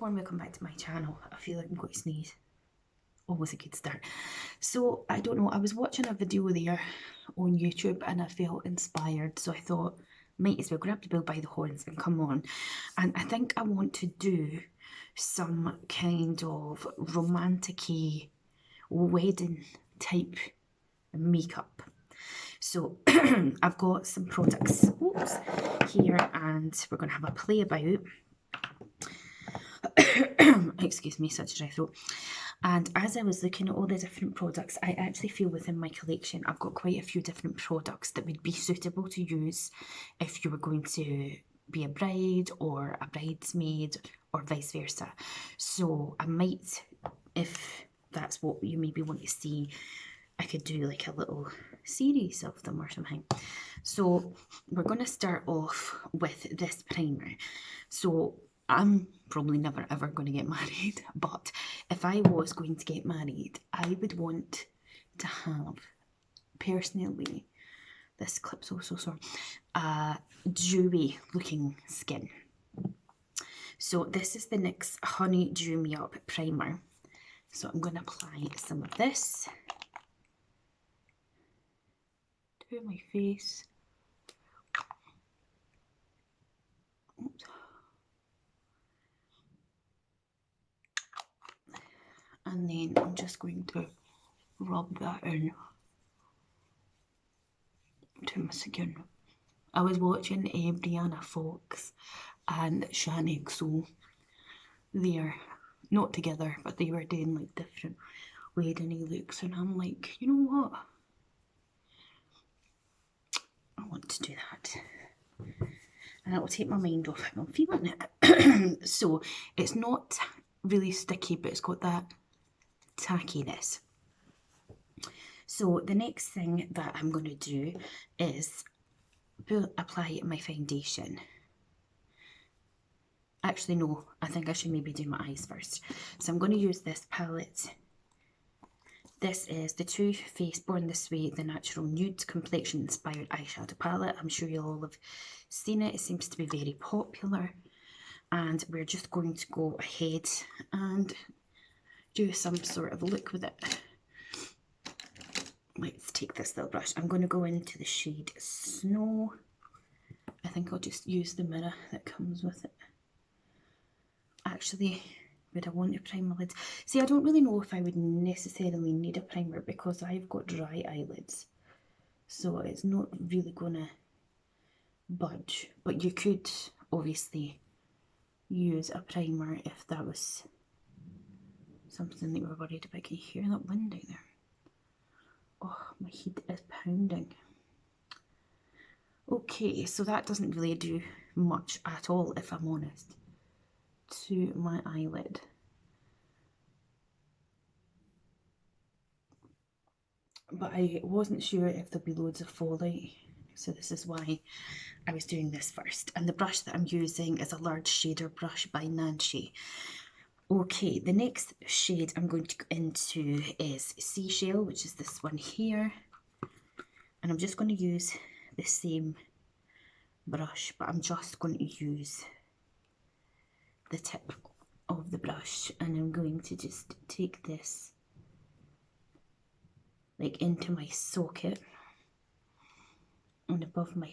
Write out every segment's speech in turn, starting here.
warm welcome back to my channel. I feel like I'm going to sneeze. Always a good start. So I don't know, I was watching a video there on YouTube and I felt inspired, so I thought might as well grab the bull by the horns and come on. And I think I want to do some kind of romantic-y wedding type makeup. So I've got some products here and we're going to have a play about. Excuse me, such a dry throat. And as I was looking at all the different products, I actually feel within my collection I've got quite a few different products that would be suitable to use if you were going to be a bride or a bridesmaid or vice versa. So I might, if that's what you maybe want to see, I could do like a little series of them or something. So we're going to start off with this primer. So I'm probably never ever going to get married, but if I was going to get married, I would want to have, personally, this clip's also sore, a dewy looking skin. So this is the NYX Honeydew Me Up primer. So I'm going to apply some of this to my face. Oops. And then I'm just going to rub that in to my skin. I was watching Brianna Fox and Shan, so they're not together, but they were doing like different wedding looks, and I'm like, you know what? I want to do that. And it will take my mind off how I'm feeling it. So it's not really sticky, but it's got that tackiness. So the next thing that I'm going to do is apply my foundation. Actually no, I think I should maybe do my eyes first. So I'm going to use this palette. This is the Too Faced Born This Way, the Natural Nude Complexion Inspired Eyeshadow Palette. I'm sure you'll all have seen it. It seems to be very popular. And we're just going to go ahead and do some sort of look with it. Let's take this little brush. I'm going to go into the shade Snow. I think I'll just use the mirror that comes with it. Actually, would I want to prime my lids? See, I don't really know if I would necessarily need a primer because I've got dry eyelids. So it's not really going to budge. But you could obviously use a primer if that was something that you were worried about. Can you hear that wind out there? Oh, my head is pounding. Okay, so that doesn't really do much at all, if I'm honest, to my eyelid. But I wasn't sure if there'd be loads of fallout, so this is why I was doing this first. And the brush that I'm using is a large shader brush by Nancy. Okay, the next shade I'm going to go into is Seashell, which is this one here. And I'm just going to use the same brush, but I'm just going to use the tip of the brush, and I'm going to just take this like into my socket and above the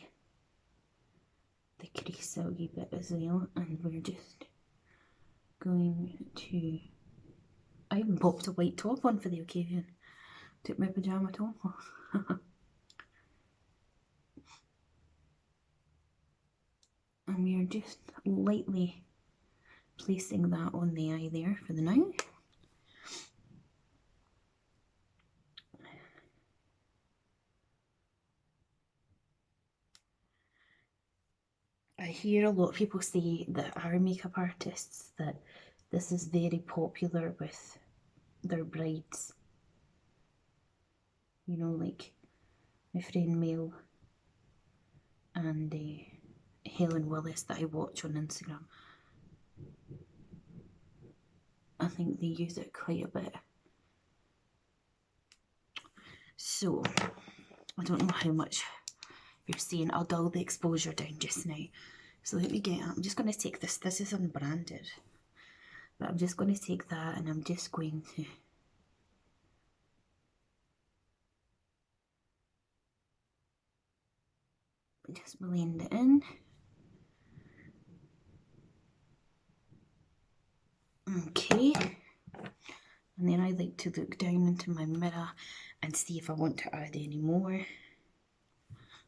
crease a wee bit as well, and we're just going to, I even popped a white top on for the occasion. Took my pyjama top off. And we are just lightly placing that on the eye there for the now. I hear a lot of people say that our makeup artists, that this is very popular with their brides. You know, like my friend Mel and Helen Willis that I watch on Instagram. I think they use it quite a bit. So, I don't know how much you're seeing. I'll dull the exposure down just now. So let me get, I'm just going to take this. This is unbranded. But I'm just going to take that and I'm just going to just blend it in. Okay. And then I like to look down into my mirror and see if I want to add any more.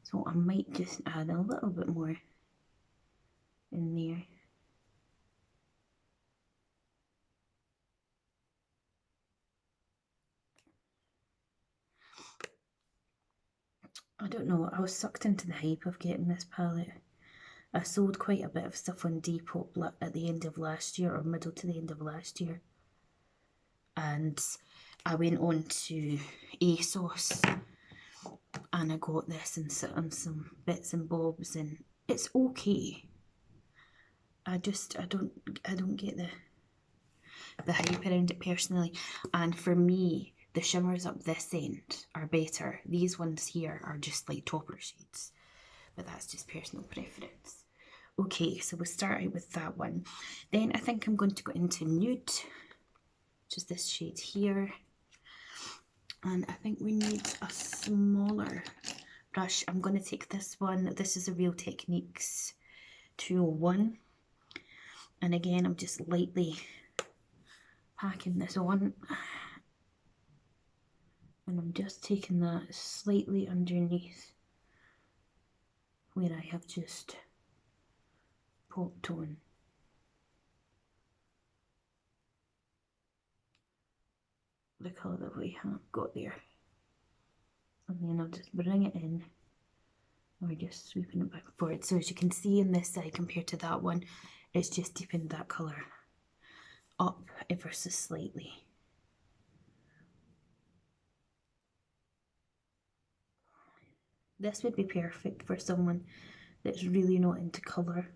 So I might just add a little bit more in there. I don't know, I was sucked into the hype of getting this palette. I sold quite a bit of stuff on Depop at the end of last year, or middle to the end of last year. And I went on to ASOS and I got this and some bits and bobs, and it's okay. I don't get the hype around it personally. And for me, the shimmers up this end are better. These ones here are just like topper shades, but that's just personal preference. Okay, so we'll start out with that one. Then I think I'm going to go into Newt, which is this shade here. And I think we need a smaller brush. I'm going to take this one. This is a Real Techniques 201. And again, I'm just lightly packing this on. And I'm just taking that slightly underneath where I have just popped on. The colour that we have got there. And then I'll just bring it in. Or just sweeping it back and forward. So as you can see in this side compared to that one, it's just deepened that colour up ever so slightly. This would be perfect for someone that's really not into colour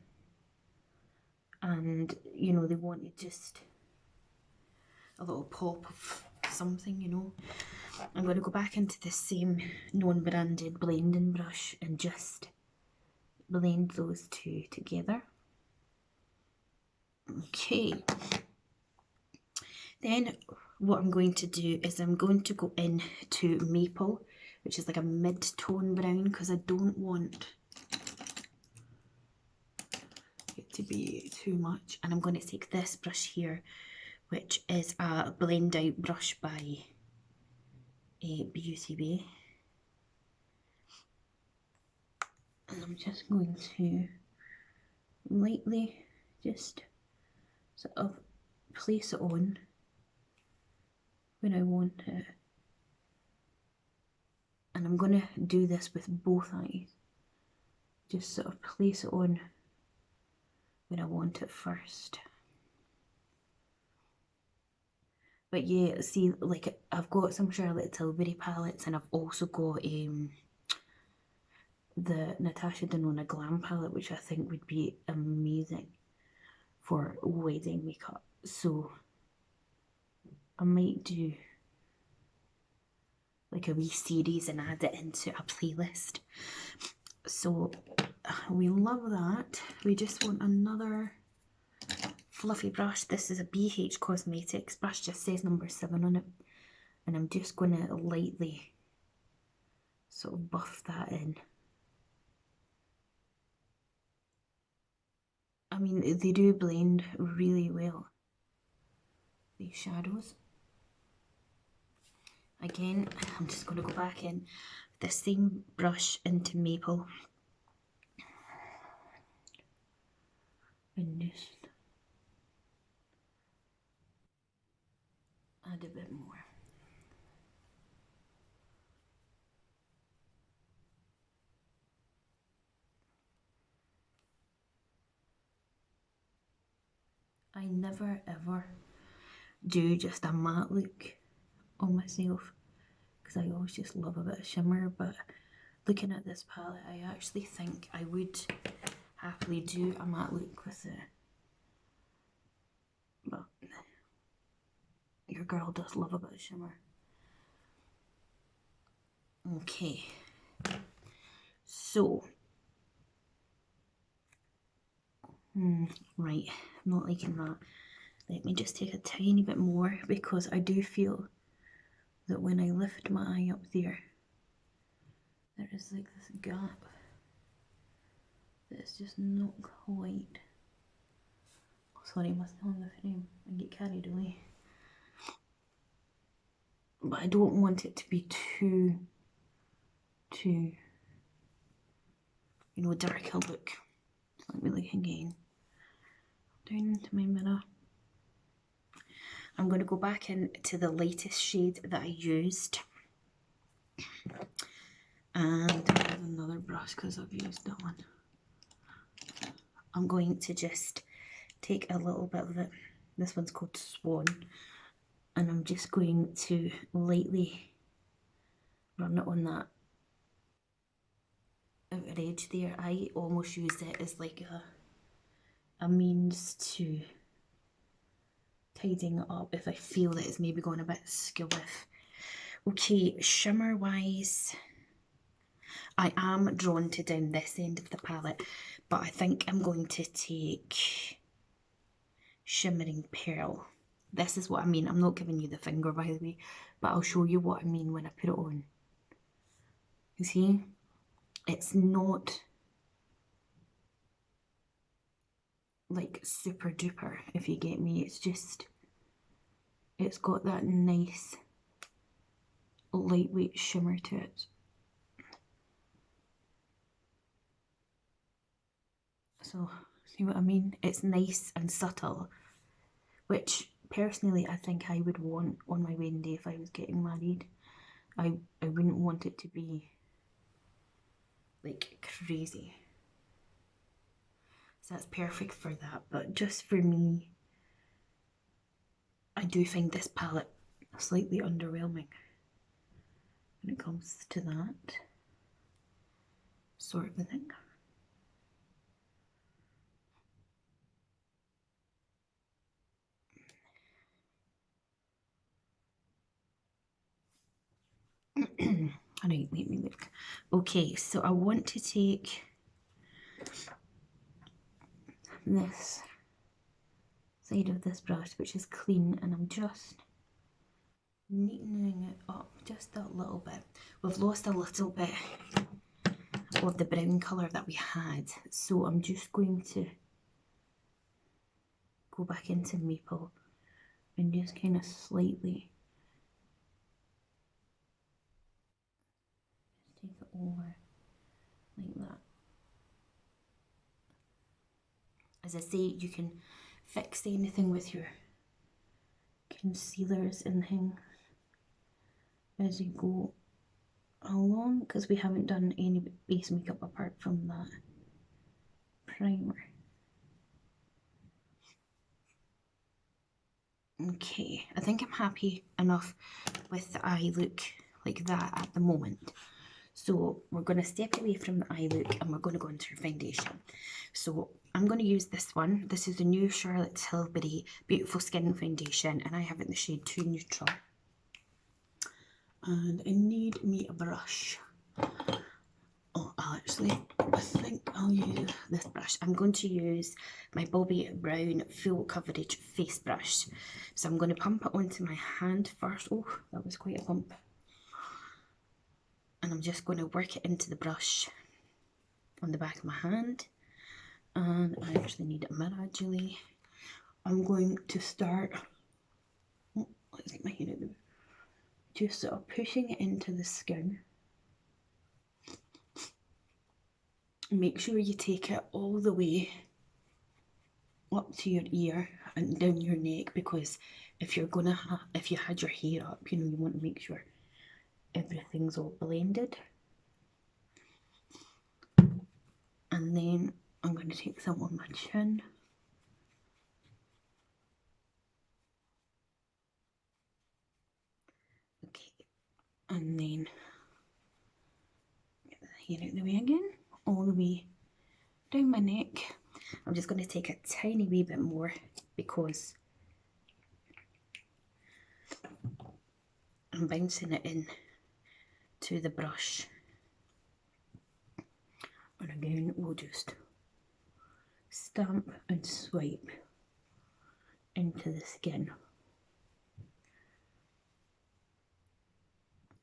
and, you know, they wanted just a little pop of something, you know. I'm going to go back into the same non-branded blending brush and just blend those two together. Okay. Then what I'm going to do is I'm going to go into Maple, which is like a mid-tone brown, because I don't want it to be too much. And I'm going to take this brush here, which is a blend out brush by Beauty Bay. And I'm just going to lightly just sort of place it on when I want it. And I'm going to do this with both eyes. Just sort of place it on when I want it first. But yeah, see, like I've got some Charlotte Tilbury palettes, and I've also got the Natasha Denona Glam palette, which I think would be amazing for wedding makeup. So I might do like a wee series and add it into a playlist. So we love that. We just want another fluffy brush. This is a BH Cosmetics brush, just says number 7 on it. And I'm just going to lightly sort of buff that in. I mean, they do blend really well, these shadows. Again, I'm just going to go back in the same brush into Maple. And just add a bit more. I never ever do just a matte look on myself because I always just love a bit of shimmer, but looking at this palette, I actually think I would happily do a matte look with it. But your girl does love a bit of shimmer. Okay, so right, I'm not liking that. Let me just take a tiny bit more, because I do feel that when I lift my eye up there, there is like this gap that is just not quite. Oh, sorry, I must be on the frame and get carried away. But I don't want it to be too, you know, darker look. So let me look again. Down into my mirror. I'm going to go back into the lightest shade that I used. And with another brush, because I've used that one. I'm going to just take a little bit of it. This one's called Swan. And I'm just going to lightly run it on that outer edge there. I almost use it as like a means to tidying it up if I feel that it's maybe going a bit skill-with. Okay, shimmer wise, I am drawn to down this end of the palette, but I think I'm going to take Shimmering Pearl. This is what I mean. I'm not giving you the finger, by the way, but I'll show you what I mean when I put it on. You see, it's not like super duper, if you get me. It's just, it's got that nice lightweight shimmer to it. So, see what I mean? It's nice and subtle, which personally I think I would want on my wedding day if I was getting married. I wouldn't want it to be like crazy. So that's perfect for that, but just for me, I do find this palette slightly underwhelming when it comes to that sort of thing. Alright, let me look. Okay, so I want to take this side of this brush, which is clean, and I'm just neatening it up just a little bit. We've lost a little bit of the brown colour that we had, so I'm just going to go back into maple and just kind of slightly just take it over like that. As I say, you can fix anything with your concealers and things as you go along, because we haven't done any base makeup apart from that primer. Okay, I think I'm happy enough with the eye look like that at the moment. So we're going to step away from the eye look and we're going to go into our foundation. So I'm going to use this one. This is the new Charlotte Tilbury Beautiful Skin Foundation, and I have it in the shade 2 Neutral. And I need me a brush. Oh, actually, I think I'll use this brush. I'm going to use my Bobbi Brown Full Coverage Face Brush. So I'm going to pump it onto my hand first. Oh, that was quite a pump. And I'm just going to work it into the brush on the back of my hand. And I actually need a mirror, actually. I'm going to start, oh, let's get my hair out there. Just sort of pushing it into the skin. Make sure you take it all the way up to your ear and down your neck, because if you're gonna if you had your hair up, you know, you want to make sure everything's all blended. And then I'm going to take some on my chin. Okay, and then get the hair out the way again, all the way down my neck. I'm just going to take a tiny wee bit more because I'm bouncing it in to the brush. And again, we'll just stamp and swipe into the skin.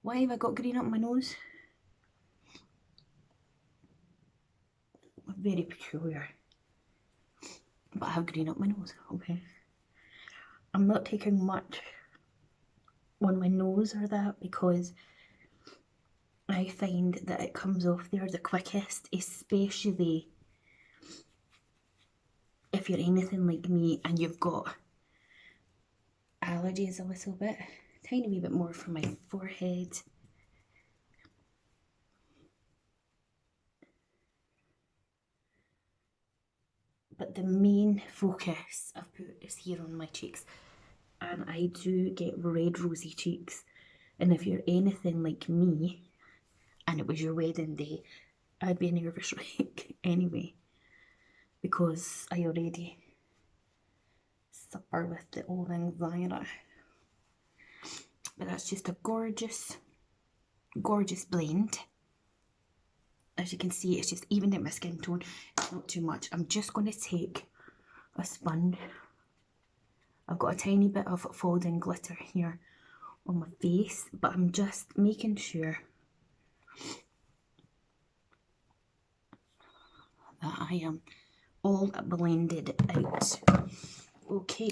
Why have I got green up my nose? Very peculiar. But I have green up my nose, okay. I'm not taking much on my nose or that because I find that it comes off there the quickest, especially if you're anything like me and you've got allergies a little bit. Tiny wee bit more for my forehead. But the main focus I've put is here on my cheeks. And I do get red rosy cheeks. And if you're anything like me, and it was your wedding day, I'd be a nervous wreck anyway. Because I already suffer with the old anxiety. But that's just a gorgeous, gorgeous blend. As you can see, it's just evened out my skin tone. It's not too much. I'm just going to take a sponge. I've got a tiny bit of folding glitter here on my face, but I'm just making sure that I am all blended out. Okay.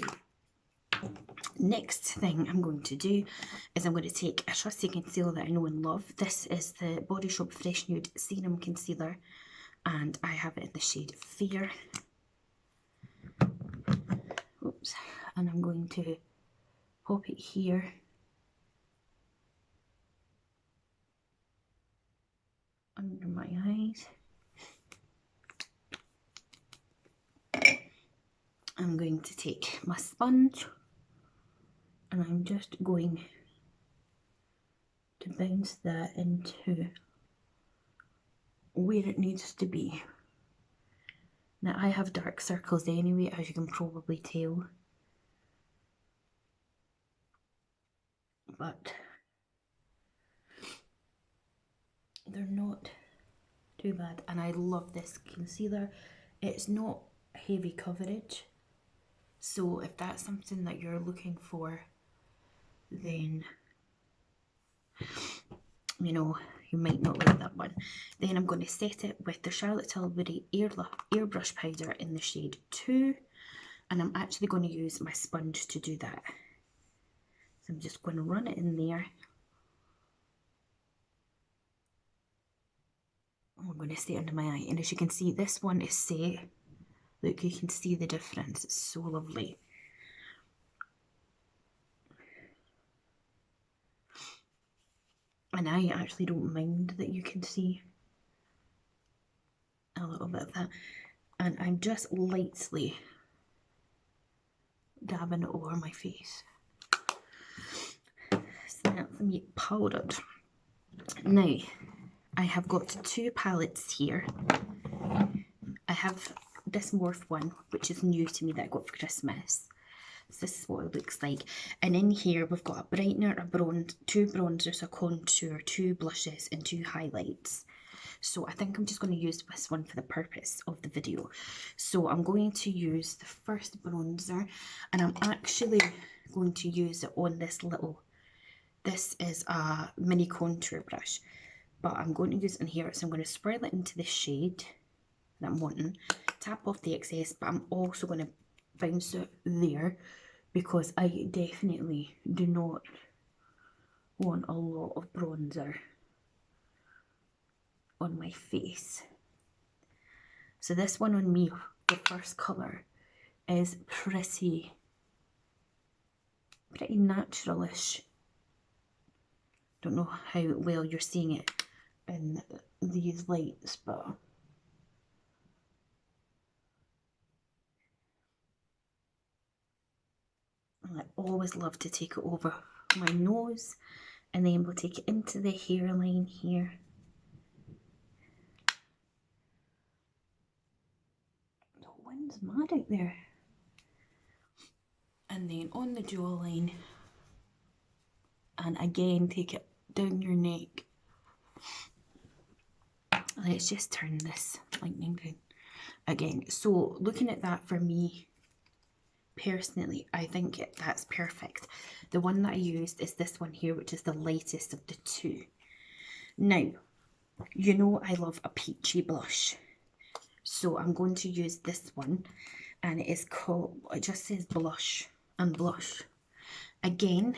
Next thing I'm going to do is I'm going to take a trusty concealer that I know and love. This is the Body Shop Fresh Nude Serum Concealer, and I have it in the shade Fair. Oops. And I'm going to pop it here. Under my eyes. I'm going to take my sponge and I'm just going to bounce that into where it needs to be. Now I have dark circles anyway, as you can probably tell. But they're not too bad, and I love this concealer. It's not heavy coverage, so if that's something that you're looking for, then you know you might not like that one. Then I'm going to set it with the Charlotte Tilbury Airbrush Powder in the shade 2, and I'm actually going to use my sponge to do that. So I'm just going to run it in there. I'm going to stay under my eye, and as you can see, this one is set. Look, you can see the difference. It's so lovely. And I actually don't mind that you can see a little bit of that. And I'm just lightly dabbing it over my face. So that's me powdered. Now, I have got 2 palettes here. I have this Morph one, which is new to me, that I got for Christmas. So this is what it looks like. And in here we've got a brightener, a bronze, 2 bronzers, a contour, 2 blushes and 2 highlights. So I think I'm just going to use this one for the purpose of the video. So I'm going to use the first bronzer, and I'm actually going to use it on this little, this is a mini contour brush, but I'm going to use it in here. So I'm going to swirl it into the shade that I'm wanting, tap off the excess, but I'm also going to bounce it there because I definitely do not want a lot of bronzer on my face. So this one on me, the first colour, is pretty naturalish. Don't know how well you're seeing it in these lights, but I always love to take it over my nose, and then we'll take it into the hairline here. The wind's mad out there. And then on the jawline, and again take it down your neck. Let's just turn this lightning down again. So looking at that, for me, personally, I think that's perfect. The one that I used is this one here, which is the lightest of the two. Now, you know I love a peachy blush, so I'm going to use this one, and it is called, it just says blush and blush. Again,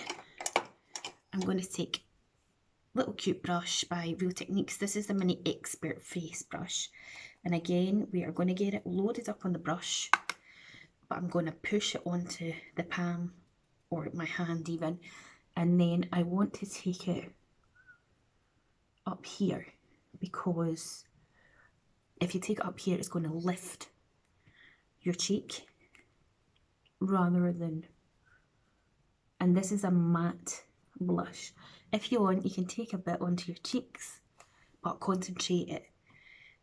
I'm going to take a little cute brush by Real Techniques. This is the Mini Expert Face Brush, and again we are going to get it loaded up on the brush, but I'm going to push it onto the palm or my hand even, and then I want to take it up here, because if you take it up here it's going to lift your cheek rather than, and this is a matte blush. If you want, you can take a bit onto your cheeks, but concentrate it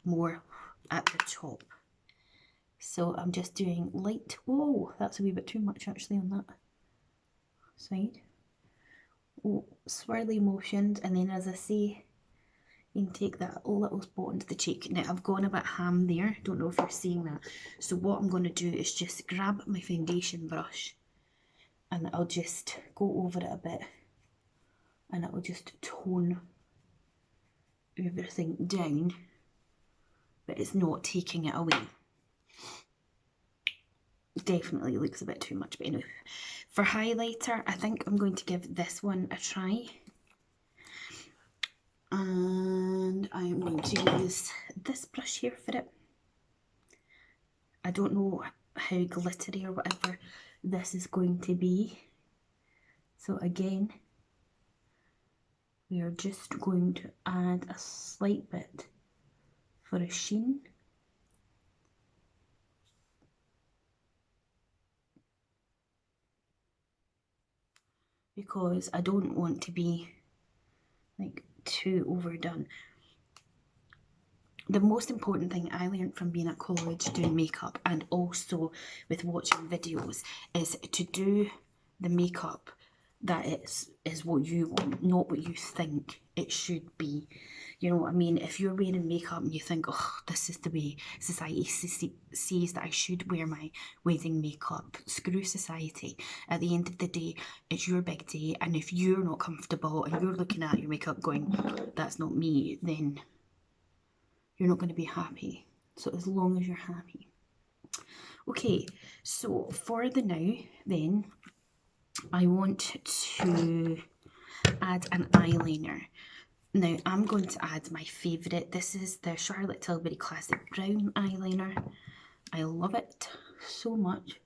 more at the top. So I'm just doing light, whoa, that's a wee bit too much actually on that side. Oh, swirly motions, and then as I say, you can take that little spot onto the cheek. Now I've gone a bit ham there, don't know if you're seeing that. So what I'm going to do is just grab my foundation brush and I'll just go over it a bit, and it will just tone everything down, but it's not taking it away. Definitely looks a bit too much, but anyway. For highlighter, I think I'm going to give this one a try. And I'm going to use this brush here for it. I don't know how glittery or whatever this is going to be. So again, we are just going to add a slight bit for a sheen. Because I don't want to be like too overdone. The most important thing I learned from being at college doing makeup, and also with watching videos, is to do the makeup that is what you want, not what you think it should be. You know what I mean? If you're wearing makeup and you think, oh, this is the way society sees that I should wear my wedding makeup, screw society. At the end of the day, it's your big day, and if you're not comfortable and you're looking at your makeup going, that's not me, then you're not going to be happy. So as long as you're happy. Okay, so for the now then, I want to add an eyeliner. Now I'm going to add my favourite. This is the Charlotte Tilbury Classic Brown eyeliner. I love it so much.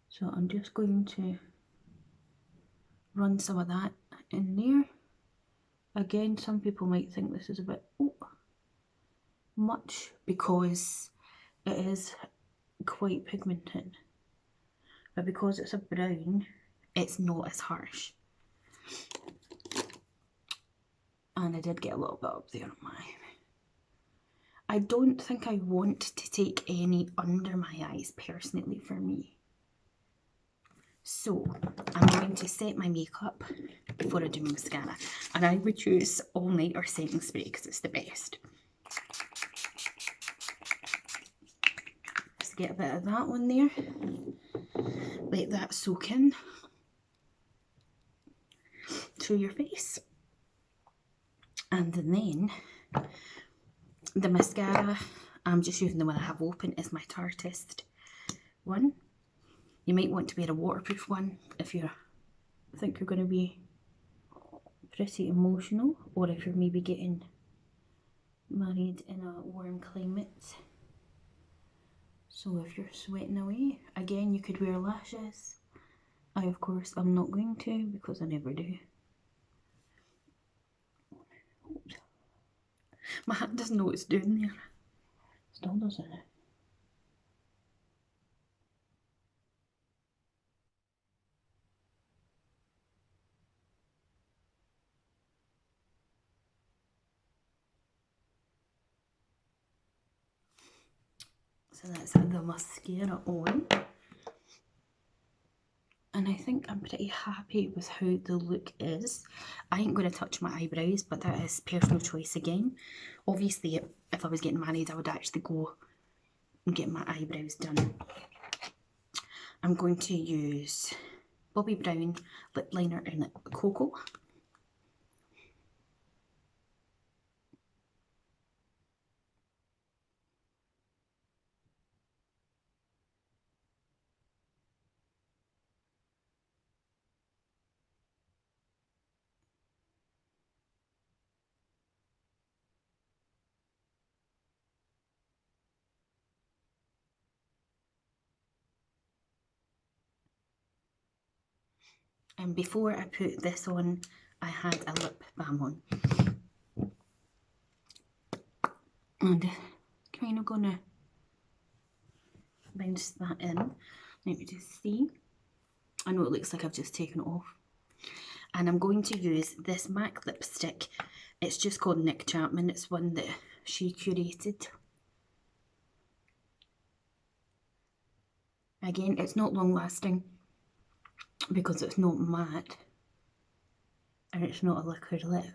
So I'm just going to run some of that in there. Again, some people might think this is a bit much because it is quite pigmented. But because it's a brown, it's not as harsh. And I did get a little bit up there on mine. I don't think I want to take any under my eyes personally for me. So I'm going to set my makeup before I do my mascara. And I would use All Night or Setting Spray because it's the best. Just get a bit of that one there. Let that soak in to your face. And then the mascara, I'm just using the one I have open, is my Tartist one. You might want to wear a waterproof one if you think you're going to be pretty emotional, or if you're maybe getting married in a warm climate. So if you're sweating away, again you could wear lashes. I of course am not going to because I never do. Oops. My hand doesn't know what it's doing there. Still doesn't it? So that's the mascara on. And I think I'm pretty happy with how the look is. I ain't going to touch my eyebrows, but that is personal choice again. Obviously, if I was getting married, I would actually go and get my eyebrows done. I'm going to use Bobbi Brown lip liner in Cocoa. And before I put this on, I had a lip balm on. And kind of gonna bounce that in. Let me just see. I know it looks like I've just taken it off. And I'm going to use this MAC lipstick. It's just called Nick Chapman. It's one that she curated. Again, it's not long lasting because it's not matte and it's not a liquid lip.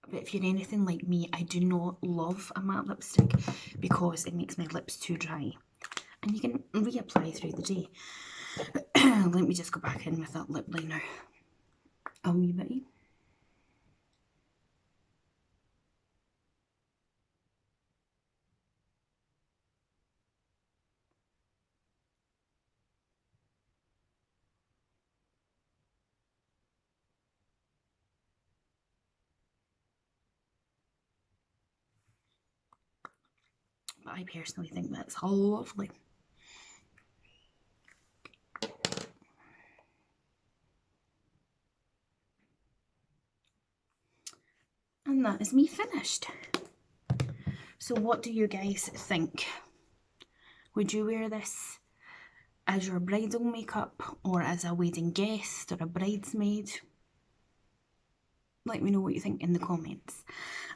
But if you're anything like me, I do not love a matte lipstick because it makes my lips too dry. And you can reapply through the day. Let me just go back in with that lip liner a wee bit. But I personally think that's lovely. And that is me finished. So what do you guys think? Would you wear this as your bridal makeup or as a wedding guest or a bridesmaid? Let me know what you think in the comments.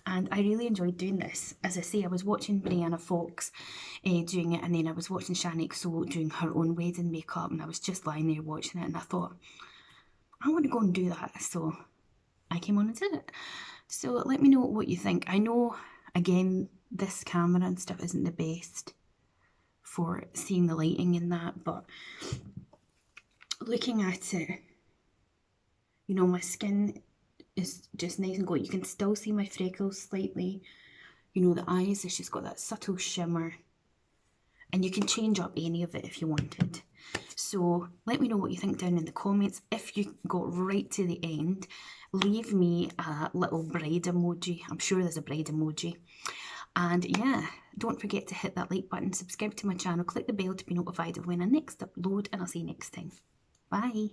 And I really enjoyed doing this. As I say, I was watching Brianna Fox doing it, and then I was watching Shan doing her own wedding makeup, and I was just lying there watching it, and I thought, I want to go and do that. So I came on and did it. So let me know what you think. I know, again, this camera and stuff isn't the best for seeing the lighting in that, but looking at it, you know, my skin is just nice and glowy. You can still see my freckles slightly. You know, the eyes, it's just got that subtle shimmer. And you can change up any of it if you wanted. So let me know what you think down in the comments. If you got right to the end, leave me a little bride emoji. I'm sure there's a bride emoji. And yeah, don't forget to hit that like button, subscribe to my channel, click the bell to be notified of when I next upload, and I'll see you next time. Bye.